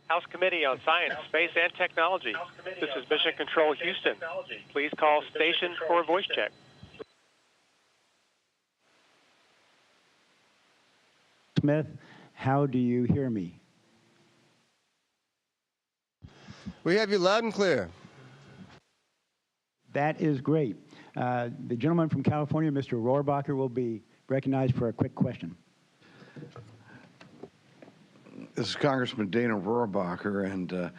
House Committee on Science, Space, and Technology. This is Mission Control Houston. Please call station for a voice check. Smith, how do you hear me? We have you loud and clear. That is great. The gentleman from California, Mr. Rohrabacher, will be recognized for a quick question. This is Congressman Dana Rohrabacher, and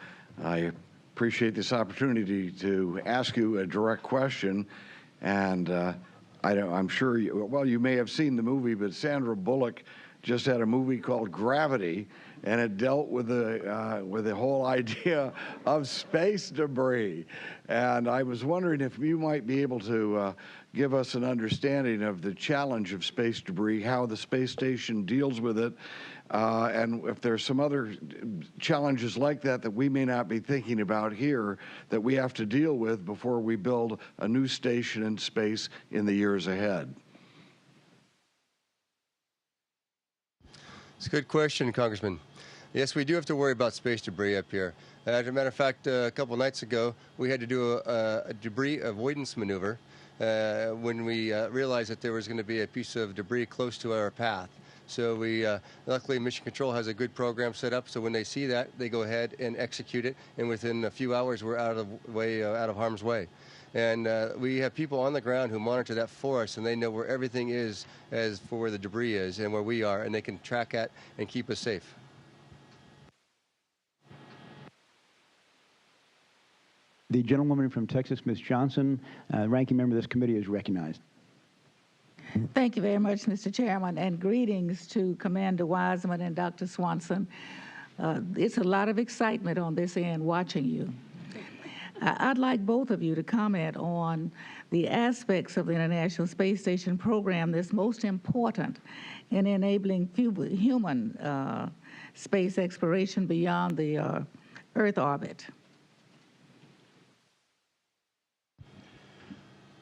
I appreciate this opportunity to ask you a direct question. And I'm sure you may have seen the movie, but Sandra Bullock just had a movie called Gravity, and it dealt with the whole idea of space debris. And I was wondering if you might be able to give us an understanding of the challenge of space debris, how the space station deals with it, and if there's some other challenges like that that we may not be thinking about here that we have to deal with before we build a new station in space in the years ahead. It's a good question, Congressman. Yes, we do have to worry about space debris up here. As a matter of fact, a couple nights ago, we had to do a debris avoidance maneuver when we realized that there was going to be a piece of debris close to our path. So luckily, Mission Control has a good program set up, so when they see that, they go ahead and execute it, and within a few hours, we're out of harm's way. And we have people on the ground who monitor that for us, and they know where everything is as for where the debris is and where we are, and they can track it and keep us safe. The gentlewoman from Texas, Ms. Johnson, ranking member of this committee, is recognized. Thank you very much, Mr. Chairman, and greetings to Commander Wiseman and Dr. Swanson. It's a lot of excitement on this end watching you. I'd like both of you to comment on the aspects of the International Space Station program that's most important in enabling human space exploration beyond the Earth orbit.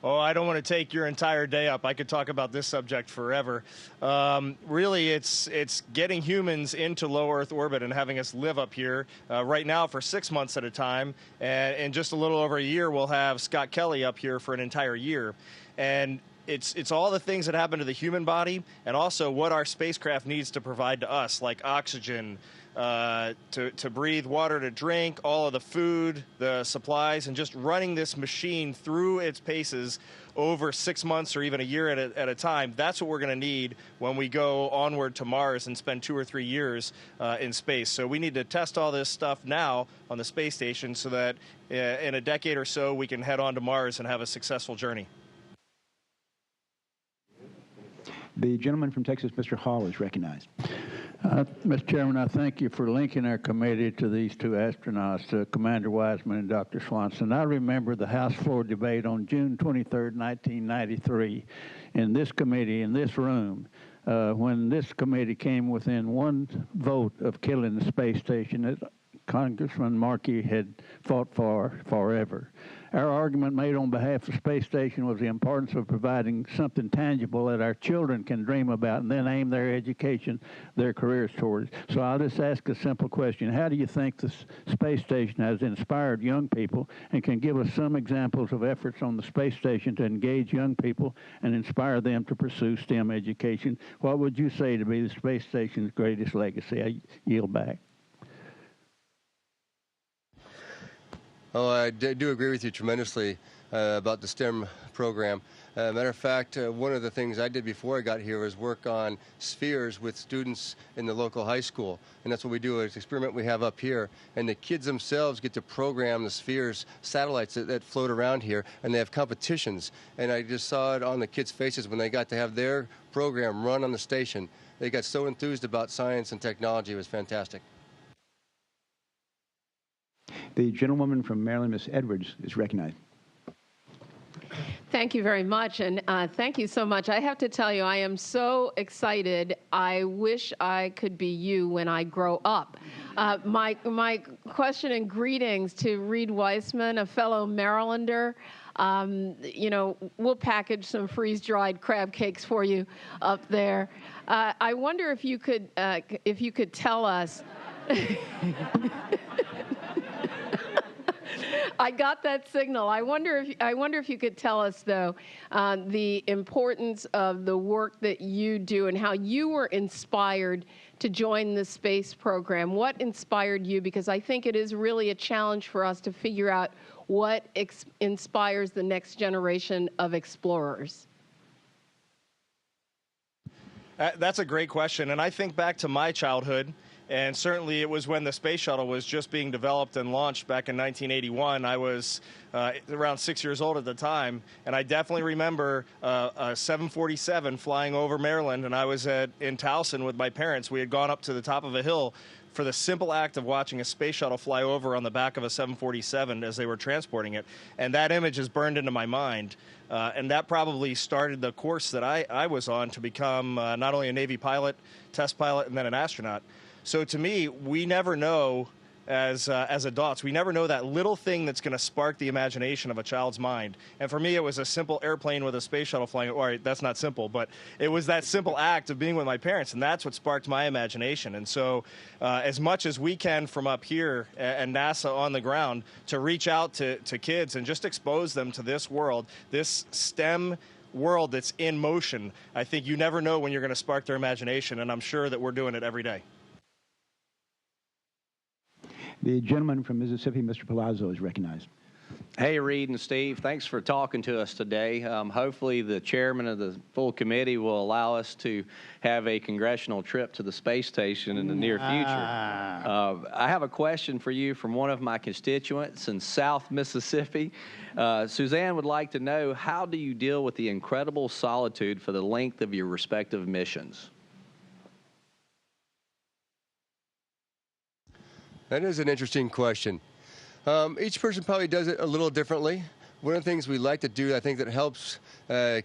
Oh, I don't want to take your entire day up. I could talk about this subject forever. Really, it's getting humans into low Earth orbit and having us live up here right now for 6 months at a time. And in just a little over a year, we'll have Scott Kelly up here for an entire year. And it's all the things that happen to the human body and also what our spacecraft needs to provide to us, like oxygen, to breathe, water to drink, all of the food, the supplies, and just running this machine through its paces over 6 months or even a year at a time. That's what we're going to need when we go onward to Mars and spend 2 or 3 years in space. So we need to test all this stuff now on the space station so that in a decade or so we can head on to Mars and have a successful journey. The gentleman from Texas, Mr. Hall, is recognized. Mr. Chairman, I thank you for linking our committee to these two astronauts, Commander Wiseman and Dr. Swanson. I remember the House floor debate on June 23rd, 1993, in this committee, in this room, when this committee came within one vote of killing the space station that Congressman Markey had fought for forever. Our argument made on behalf of the space station was the importance of providing something tangible that our children can dream about and then aim their education, their careers towards. So I'll just ask a simple question. How do you think the space station has inspired young people and can give us some examples of efforts on the space station to engage young people and inspire them to pursue STEM education? What would you say to be the space station's greatest legacy? I yield back. Oh, I do agree with you tremendously about the STEM program. Matter of fact, one of the things I did before I got here was work on spheres with students in the local high school. And that's what we do, it's an experiment we have up here. And the kids themselves get to program the spheres, satellites that float around here, and they have competitions. And I just saw it on the kids' faces when they got to have their program run on the station. They got so enthused about science and technology, it was fantastic. The gentlewoman from Maryland, Ms. Edwards, is recognized. Thank you very much, and thank you so much. I have to tell you, I am so excited. I wish I could be you when I grow up. My question and greetings to Reid Weissman, a fellow Marylander. You know, we'll package some freeze-dried crab cakes for you up there. I wonder if you could tell us. I got that signal. I wonder if you could tell us, though, the importance of the work that you do and how you were inspired to join the space program. What inspired you? Because I think it is really a challenge for us to figure out what inspires the next generation of explorers. That's a great question, and I think back to my childhood. And certainly it was when the space shuttle was just being developed and launched back in 1981. I was around 6 years old at the time, and I definitely remember a 747 flying over Maryland, and I was in Towson with my parents. We had gone up to the top of a hill for the simple act of watching a space shuttle fly over on the back of a 747 as they were transporting it. And that image is burned into my mind. And that probably started the course that I was on to become not only a Navy pilot, test pilot, and then an astronaut. So to me, we never know, as adults, we never know that little thing that's going to spark the imagination of a child's mind. And for me, it was a simple airplane with a space shuttle flying. All right, that's not simple, but it was that simple act of being with my parents, and that's what sparked my imagination. And so as much as we can from up here and NASA on the ground to reach out to kids and just expose them to this world, this STEM world that's in motion, I think you never know when you're going to spark their imagination, and I'm sure that we're doing it every day. The gentleman from Mississippi, Mr. Palazzo, is recognized. Hey, Reid and Steve, thanks for talking to us today. Hopefully the chairman of the full committee will allow us to have a congressional trip to the space station in the near future. I have a question for you from one of my constituents in South Mississippi. Suzanne would like to know, how do you deal with the incredible solitude for the length of your respective missions? That is an interesting question. Each person probably does it a little differently. One of the things we like to do, I think, that helps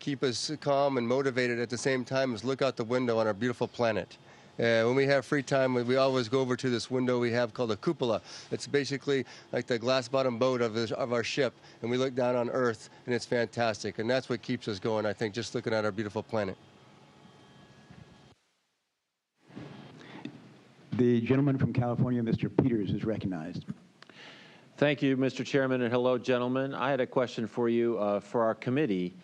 keep us calm and motivated at the same time is look out the window on our beautiful planet. When we have free time, we always go over to this window we have called a cupola. It's basically like the glass-bottom boat of our ship, and we look down on Earth, and it's fantastic. And that's what keeps us going, I think, just looking at our beautiful planet. The gentleman from California, Mr. Peters, is recognized. Thank you, Mr. Chairman, and hello, gentlemen. I had a question for you for our committee.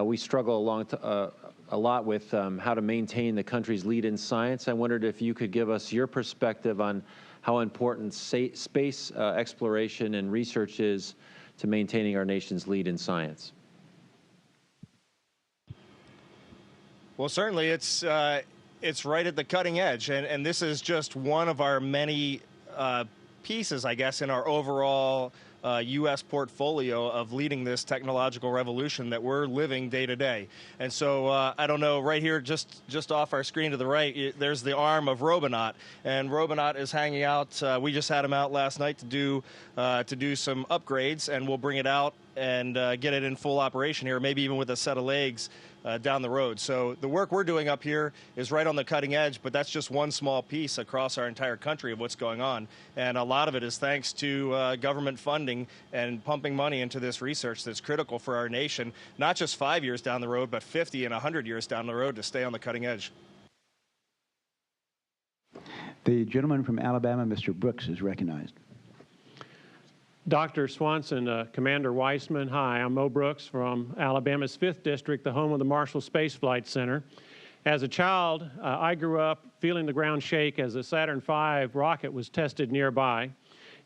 We struggle a lot with how to maintain the country's lead in science. I wondered if you could give us your perspective on how important space exploration and research is to maintaining our nation's lead in science. Well, certainly it's right at the cutting edge, and this is just one of our many pieces, I guess, in our overall U.S. portfolio of leading this technological revolution that we're living day to day. And so I don't know, right here, just off our screen to the right, there's the arm of Robonaut, and Robonaut is hanging out. We just had him out last night to do some upgrades, and we'll bring it out and get it in full operation here, maybe even with a set of legs down the road. So the work we're doing up here is right on the cutting edge, but that's just one small piece across our entire country of what's going on. And a lot of it is thanks to government funding and pumping money into this research that's critical for our nation, not just 5 years down the road, but 50 and 100 years down the road to stay on the cutting edge. The gentleman from Alabama, Mr. Brooks, is recognized. Dr. Swanson, Commander Wiseman, hi, I'm Mo Brooks from Alabama's 5th District, the home of the Marshall Space Flight Center. As a child, I grew up feeling the ground shake as a Saturn V rocket was tested nearby.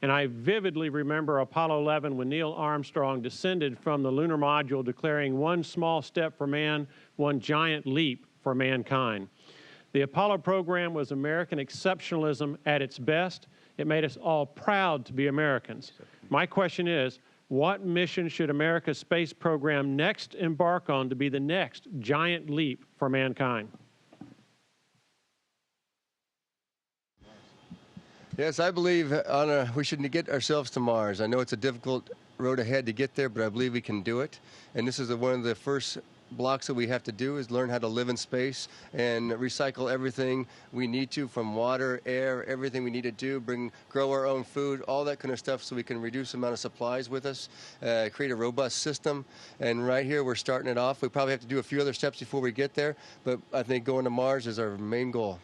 And I vividly remember Apollo 11 when Neil Armstrong descended from the lunar module declaring one small step for man, one giant leap for mankind. The Apollo program was American exceptionalism at its best. It made us all proud to be Americans. My question is, what mission should America's space program next embark on to be the next giant leap for mankind? Yes, I believe we should get ourselves to Mars. I know it's a difficult road ahead to get there, but I believe we can do it. And this is one of the first blocks that we have to do is learn how to live in space and recycle everything we need to, from water, air, everything we need to do, grow our own food, all that kind of stuff, so we can reduce the amount of supplies with us, create a robust system. And right here we're starting it off. We probably have to do a few other steps before we get there, but I think going to Mars is our main goal.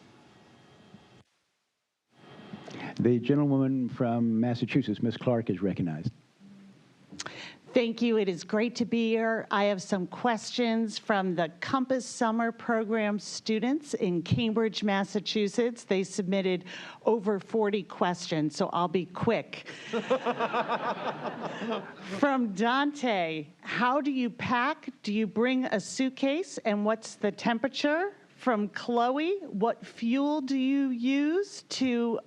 The gentlewoman from Massachusetts, Ms. Clark, is recognized. Thank you. It is great to be here. I have some questions from the Compass Summer Program students in Cambridge, Massachusetts. They submitted over 40 questions, so I'll be quick. From Dante, how do you pack? Do you bring a suitcase, and what's the temperature? From Chloe, what fuel do you use to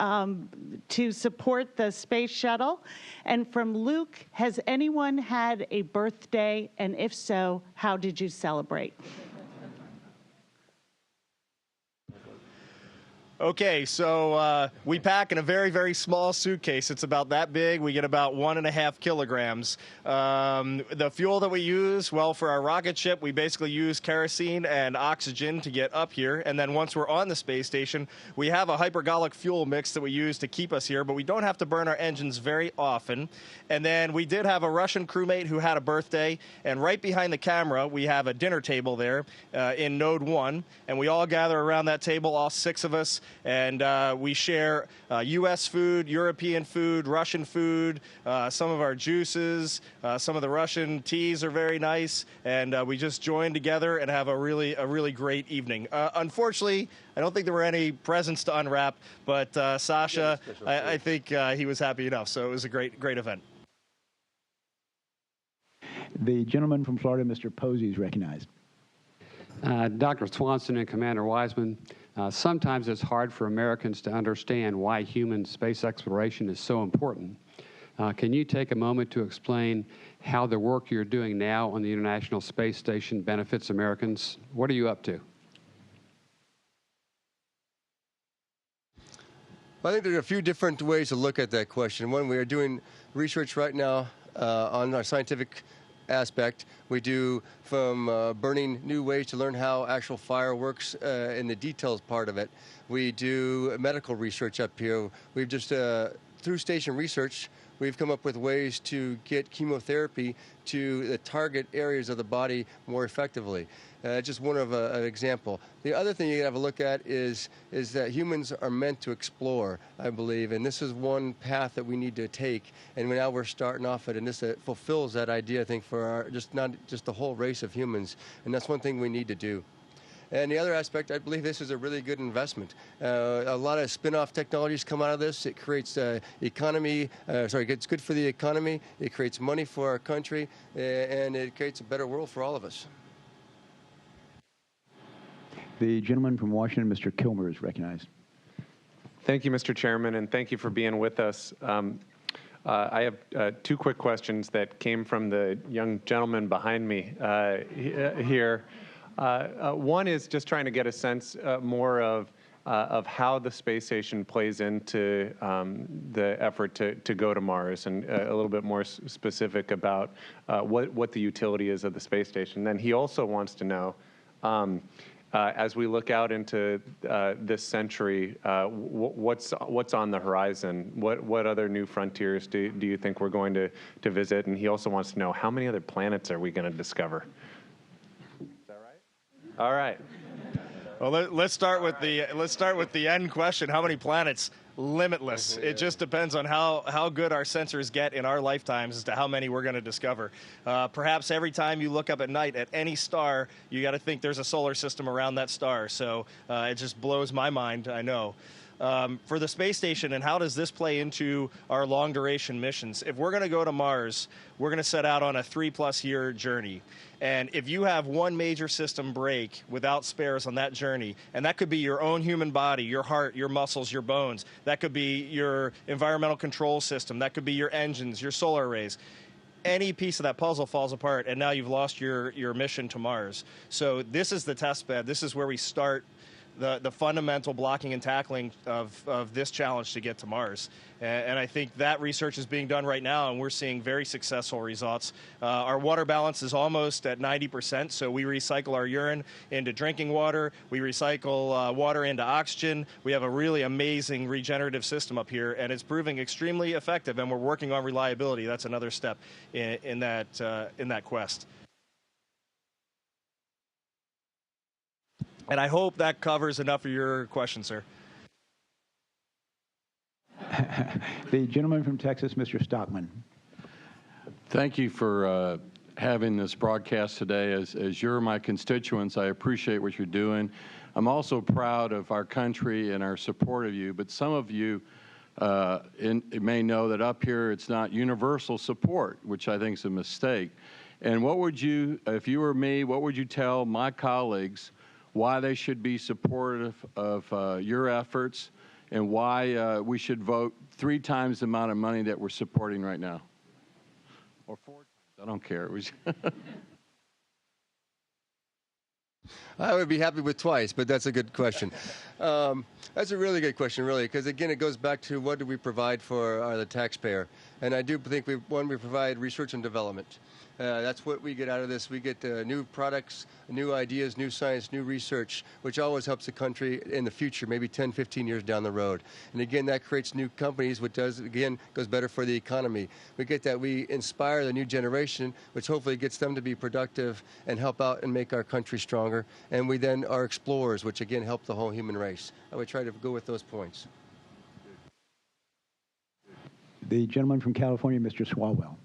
support the space shuttle? And from Luke, has anyone had a birthday? And if so, how did you celebrate? Okay, so we pack in a very, very small suitcase. It's about that big. We get about 1.5 kilograms. The fuel that we use, well, for our rocket ship, we basically use kerosene and oxygen to get up here. And then once we're on the space station, we have a hypergolic fuel mix that we use to keep us here, but we don't have to burn our engines very often. And then we did have a Russian crewmate who had a birthday. And right behind the camera, we have a dinner table there in Node 1. And we all gather around that table, all 6 of us. And we share U.S. food, European food, Russian food, some of our juices, some of the Russian teas are very nice, and we just join together and have a really great evening. Unfortunately, I don't think there were any presents to unwrap, but Sasha, I think he was happy enough, so it was a great event. The gentleman from Florida, Mr. Posey, is recognized. Dr. Swanson and Commander Wiseman, sometimes it's hard for Americans to understand why human space exploration is so important. Can you take a moment to explain how the work you're doing now on the International Space Station benefits Americans? What are you up to? Well, I think there are a few different ways to look at that question. One, we are doing research right now on our scientific aspect. We do from burning new ways to learn how actual fire works in the details part of it. We do medical research up here. We've just, through station research, we've come up with ways to get chemotherapy to the target areas of the body more effectively. Just one of an example. The other thing you have to look at is that humans are meant to explore, I believe, and this is one path that we need to take. And now we're starting off it, and this fulfills that idea, I think, for our not just the whole race of humans. And that's one thing we need to do. And the other aspect, I believe this is a really good investment. A lot of spin-off technologies come out of this. It creates economy. It's good for the economy. It creates money for our country, and it creates a better world for all of us. The gentleman from Washington, Mr. Kilmer, is recognized. Thank you, Mr. Chairman, and thank you for being with us. I have 2 quick questions that came from the young gentleman behind me here. One is just trying to get a sense more of how the space station plays into the effort to go to Mars, and a little bit more specific about what the utility is of the space station. Then he also wants to know, as we look out into this century, what's on the horizon? What other new frontiers do you think we're going to visit? And he also wants to know, how many other planets are we going to discover? Is that right? All right. Well, let's start with the end question. How many planets? Limitless. It just depends on how good our sensors get in our lifetimes as to how many we're going to discover. Perhaps every time you look up at night at any star, you got to think there's a solar system around that star. So it just blows my mind, I know. For the space station, and how does this play into our long-duration missions? If we're going to go to Mars, we're going to set out on a 3+ year journey. And if you have one major system break without spares on that journey, and that could be your own human body, your heart, your muscles, your bones, that could be your environmental control system, that could be your engines, your solar arrays, any piece of that puzzle falls apart, and now you've lost your mission to Mars. So this is the test bed. This is where we start the fundamental blocking and tackling of this challenge to get to Mars. And I think that research is being done right now, and we're seeing very successful results. Our water balance is almost at 90%, so we recycle our urine into drinking water. We recycle water into oxygen. We have a really amazing regenerative system up here, and it's proving extremely effective, and we're working on reliability. That's another step in that quest. And I hope that covers enough of your question, sir. The gentleman from Texas, Mr. Stockman. Thank you for having this broadcast today. As you're my constituents, I appreciate what you're doing. I'm also proud of our country and our support of you, but some of you may know that up here it's not universal support, which I think is a mistake. And what would you, if you were me, what would you tell my colleagues why they should be supportive of your efforts and why we should vote 3 times the amount of money that we're supporting right now? Or 4 times, I don't care. It was I would be happy with twice, but that's a good question. That's a really good question, really, because, again, it goes back to what do we provide for the taxpayer. And I do think, we provide research and development. That's what we get out of this. We get new products, new ideas, new science, new research, which always helps the country in the future, maybe 10, 15 years down the road. And again, that creates new companies, which does, again, goes better for the economy. We get that. We inspire the new generation, which hopefully gets them to be productive and help out and make our country stronger. And we then are explorers, which again help the whole human race. I would try to go with those points. The gentleman from California, Mr. Swalwell.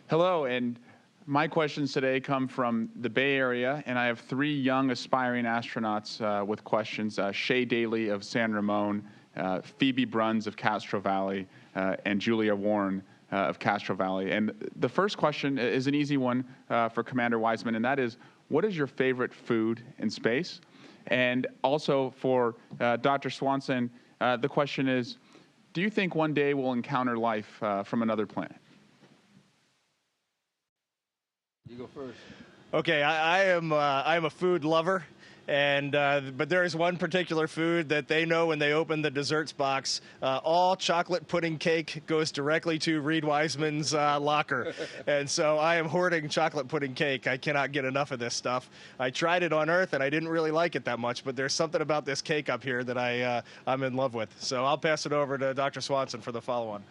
Hello, and my questions today come from the Bay Area, and I have 3 young aspiring astronauts with questions. Shay Daly of San Ramon, Phoebe Bruns of Castro Valley, and Julia Warren of Castro Valley. And the first question is an easy one for Commander Wiseman, and that is, what is your favorite food in space? And also for Dr. Swanson, the question is, do you think one day we'll encounter life from another planet? You go first. Okay, I am a food lover, and but there is one particular food that they know when they open the desserts box. All chocolate pudding cake goes directly to Reid Wiseman's locker, and so I am hoarding chocolate pudding cake. I cannot get enough of this stuff. I tried it on Earth, and I didn't really like it that much, but there's something about this cake up here that I'm in love with. So I'll pass it over to Dr. Swanson for the follow-on.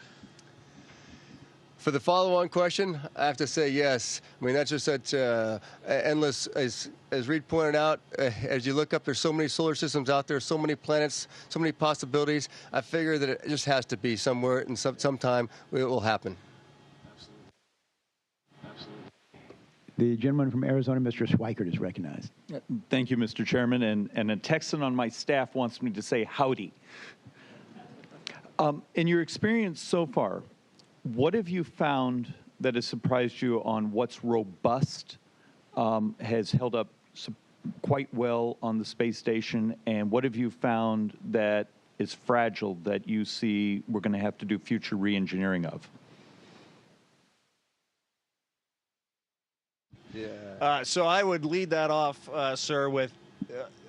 For the follow-on question, I have to say yes. I mean, that's just that endless, as Reid pointed out, as you look up, there's so many solar systems out there, so many planets, so many possibilities. I figure that it just has to be somewhere and sometime it will happen. Absolutely. The gentleman from Arizona, Mr. Schweikert, is recognized. Thank you, Mr. Chairman. And a Texan on my staff wants me to say howdy. In your experience so far, what have you found that has surprised you on what's robust, has held up quite well on the space station, and what have you found that is fragile that you see we're going to have to do future re-engineering of? Yeah. So I would lead that off, sir, with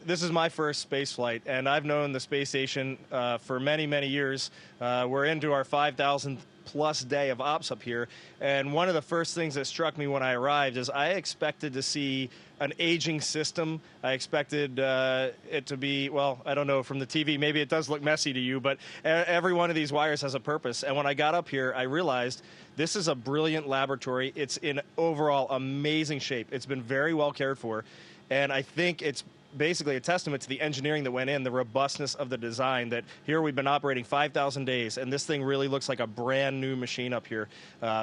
this is my first space flight, and I've known the space station for many, many years. We're into our 5,000th plus day of ops up here, and one of the first things that struck me when I arrived is I expected to see an aging system. I expected it to be, well, I don't know, from the TV, maybe it does look messy to you, but every one of these wires has a purpose. And when I got up here, I realized this is a brilliant laboratory. It's in overall amazing shape. It's been very well cared for, and I think it's basically a testament to the engineering that went in, the robustness of the design, that here we've been operating 5,000 days, and this thing really looks like a brand new machine up here.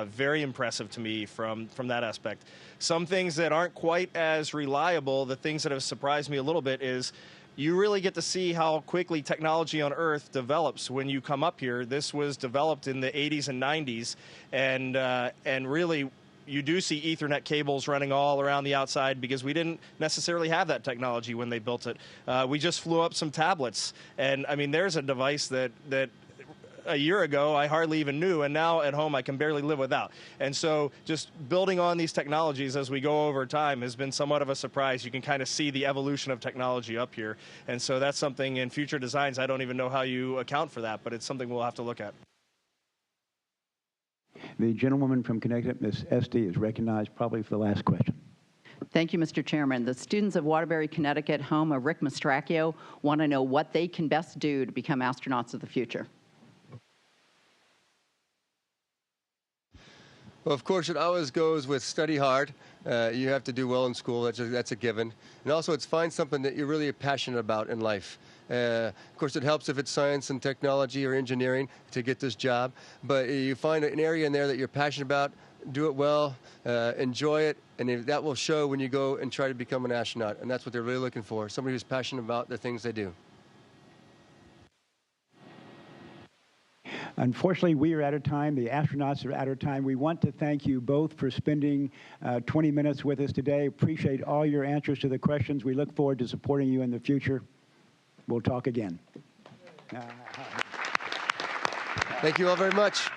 Very impressive to me from that aspect. Some things that aren't quite as reliable, the things that have surprised me a little bit is you really get to see how quickly technology on Earth develops when you come up here. This was developed in the 80s and 90s, and really you do see Ethernet cables running all around the outside because we didn't necessarily have that technology when they built it. We just flew up some tablets, and I mean, there's a device that a year ago I hardly even knew, and now at home I can barely live without. And so just building on these technologies as we go over time has been somewhat of a surprise. You can kind of see the evolution of technology up here, and so that's something in future designs, I don't even know how you account for that, but it's something we'll have to look at. The gentlewoman from Connecticut, Ms. Esty, is recognized probably for the last question. Thank you, Mr. Chairman. The students of Waterbury, Connecticut, home of Rick Mastracchio, want to know what they can best do to become astronauts of the future. Well, of course, it always goes with study hard. You have to do well in school. That's a given. And also, it's find something that you're really passionate about in life. Of course, it helps if it's science and technology or engineering to get this job. But you find an area in there that you're passionate about, do it well, enjoy it, and that will show when you go and try to become an astronaut. And that's what they're really looking for, somebody who's passionate about the things they do. Unfortunately, we are out of time. The astronauts are out of time. We want to thank you both for spending 20 minutes with us today. Appreciate all your answers to the questions. We look forward to supporting you in the future. We'll talk again. Thank you all very much.